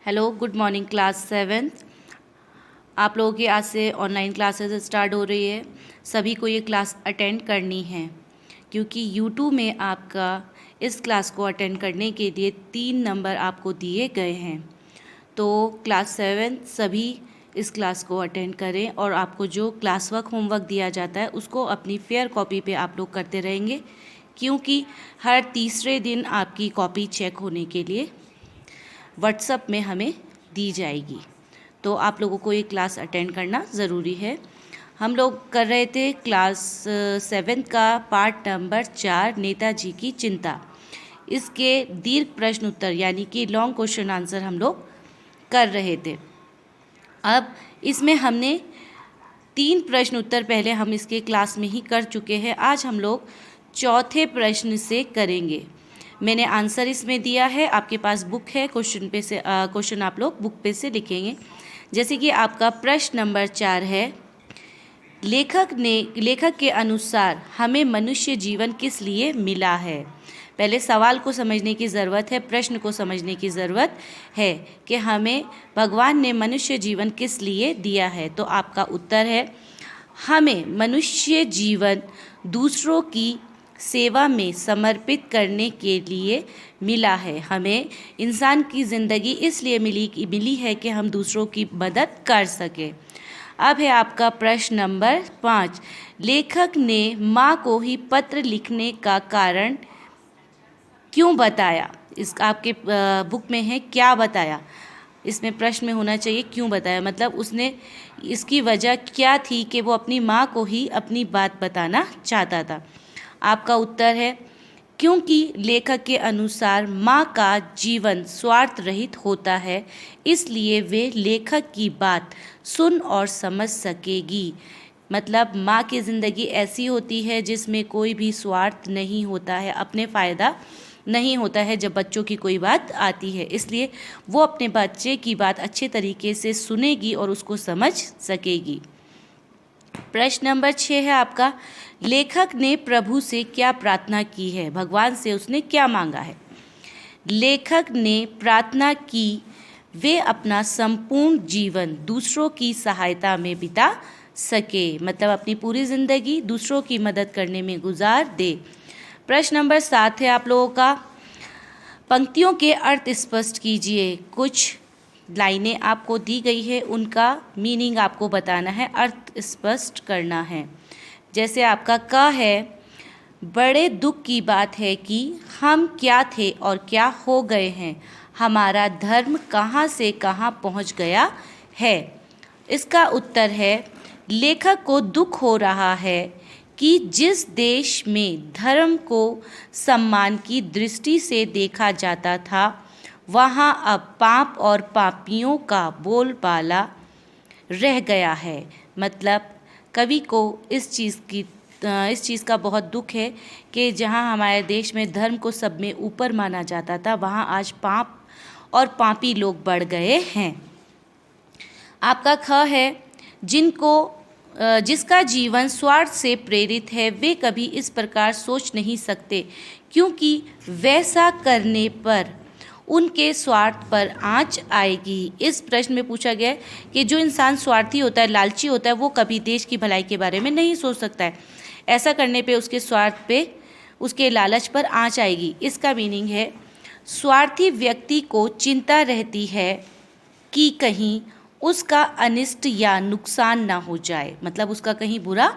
Hello, good morning class seventh. आप लोगों की आज से ऑनलाइन क्लासेस स्टार्ट हो रही है। सभी को ये क्लास अटेंड करनी है क्योंकि यूट्यूब में आपका इस क्लास को अटेंड करने के लिए 3 नंबर आपको दिए गए हैं। तो क्लास सेवेंथ सभी इस क्लास को अटेंड करें और आपको जो क्लास वर्क होमवर्क दिया जाता है उसको अपनी फेयर कॉपी पे आप लोग करते रहेंगे, क्योंकि हर तीसरे दिन आपकी कॉपी चेक होने के लिए व्हाट्सएप में हमें दी जाएगी। तो आप लोगों को ये क्लास अटेंड करना ज़रूरी है। हम लोग कर रहे थे क्लास सेवेंथ का पार्ट नंबर 4, नेताजी की चिंता। इसके दीर्घ प्रश्न उत्तर यानी कि लॉन्ग क्वेश्चन आंसर हम लोग कर रहे थे। अब इसमें हमने 3 प्रश्न उत्तर पहले हम इसके क्लास में ही कर चुके हैं। आज हम लोग चौथे प्रश्न से करेंगे। मैंने आंसर इसमें दिया है, आपके पास बुक है, क्वेश्चन आप लोग बुक पे से लिखेंगे। जैसे कि आपका प्रश्न नंबर 4 है, लेखक के अनुसार हमें मनुष्य जीवन किस लिए मिला है। पहले सवाल को समझने की ज़रूरत है, प्रश्न को समझने की ज़रूरत है कि हमें भगवान ने मनुष्य जीवन किस लिए दिया है। तो आपका उत्तर है, हमें मनुष्य जीवन दूसरों की सेवा में समर्पित करने के लिए मिला है। हमें इंसान की ज़िंदगी इसलिए मिली है कि हम दूसरों की मदद कर सकें। अब है आपका प्रश्न नंबर 5, लेखक ने माँ को ही पत्र लिखने का कारण क्यों बताया। इस आपके बुक में है क्या बताया, इसमें प्रश्न में होना चाहिए क्यों बताया, मतलब उसने इसकी वजह क्या थी कि वो अपनी माँ को ही अपनी बात बताना चाहता था। आपका उत्तर है, क्योंकि लेखक के अनुसार माँ का जीवन स्वार्थ रहित होता है, इसलिए वे लेखक की बात सुन और समझ सकेगी। मतलब माँ की ज़िंदगी ऐसी होती है जिसमें कोई भी स्वार्थ नहीं होता है, अपने फ़ायदा नहीं होता है जब बच्चों की कोई बात आती है, इसलिए वो अपने बच्चे की बात अच्छे तरीके से सुनेगी और उसको समझ सकेगी। प्रश्न नंबर 6 है आपका, लेखक ने प्रभु से क्या प्रार्थना की है, भगवान से उसने क्या मांगा है। लेखक ने प्रार्थना की वे अपना संपूर्ण जीवन दूसरों की सहायता में बिता सके, मतलब अपनी पूरी ज़िंदगी दूसरों की मदद करने में गुजार दे। प्रश्न नंबर 7 है आप लोगों का, पंक्तियों के अर्थ स्पष्ट कीजिए। कुछ लाइनें आपको दी गई है, उनका मीनिंग आपको बताना है, अर्थ स्पष्ट करना है। जैसे आपका क है, बड़े दुख की बात है कि हम क्या थे और क्या हो गए हैं, हमारा धर्म कहाँ से कहाँ पहुँच गया है। इसका उत्तर है, लेखक को दुख हो रहा है कि जिस देश में धर्म को सम्मान की दृष्टि से देखा जाता था, वहाँ अब पाप और पापियों का बोलबाला रह गया है। मतलब कवि को इस चीज़ का बहुत दुख है कि जहाँ हमारे देश में धर्म को सब में ऊपर माना जाता था, वहाँ आज पाप और पापी लोग बढ़ गए हैं। आपका ख है, जिसका जीवन स्वार्थ से प्रेरित है, वे कभी इस प्रकार सोच नहीं सकते, क्योंकि वैसा करने पर उनके स्वार्थ पर आँच आएगी। इस प्रश्न में पूछा गया है कि जो इंसान स्वार्थी होता है, लालची होता है, वो कभी देश की भलाई के बारे में नहीं सोच सकता है। ऐसा करने पे उसके स्वार्थ पे, उसके लालच पर आँच आएगी। इसका मीनिंग है, स्वार्थी व्यक्ति को चिंता रहती है कि कहीं उसका अनिष्ट या नुकसान ना हो जाए, मतलब उसका कहीं बुरा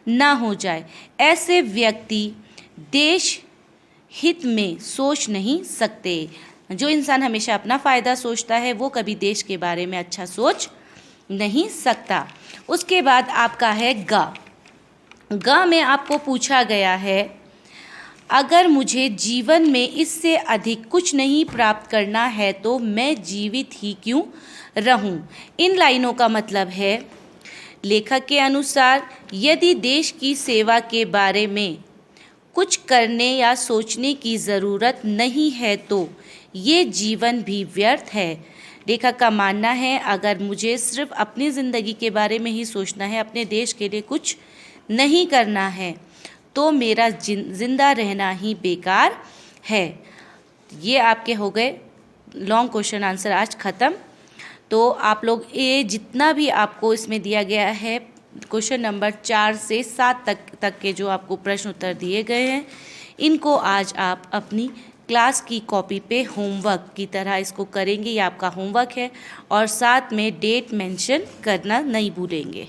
ना हो जाए। ऐसे व्यक्ति देश हित में सोच नहीं सकते। जो इंसान हमेशा अपना फ़ायदा सोचता है वो कभी देश के बारे में अच्छा सोच नहीं सकता। उसके बाद आपका है ग में आपको पूछा गया है, अगर मुझे जीवन में इससे अधिक कुछ नहीं प्राप्त करना है तो मैं जीवित ही क्यों रहूं। इन लाइनों का मतलब है, लेखक के अनुसार यदि देश की सेवा के बारे में कुछ करने या सोचने की ज़रूरत नहीं है तो ये जीवन भी व्यर्थ है। लेखक का मानना है, अगर मुझे सिर्फ अपनी ज़िंदगी के बारे में ही सोचना है, अपने देश के लिए कुछ नहीं करना है, तो मेरा जिंदा रहना ही बेकार है। ये आपके हो गए लॉन्ग क्वेश्चन आंसर आज ख़त्म। तो आप लोग ये जितना भी आपको इसमें दिया गया है क्वेश्चन नंबर 4 से 7 तक के जो आपको प्रश्न उत्तर दिए गए हैं, इनको आज आप अपनी क्लास की कॉपी पे होमवर्क की तरह इसको करेंगे। ये आपका होमवर्क है और साथ में डेट मेंशन करना नहीं भूलेंगे।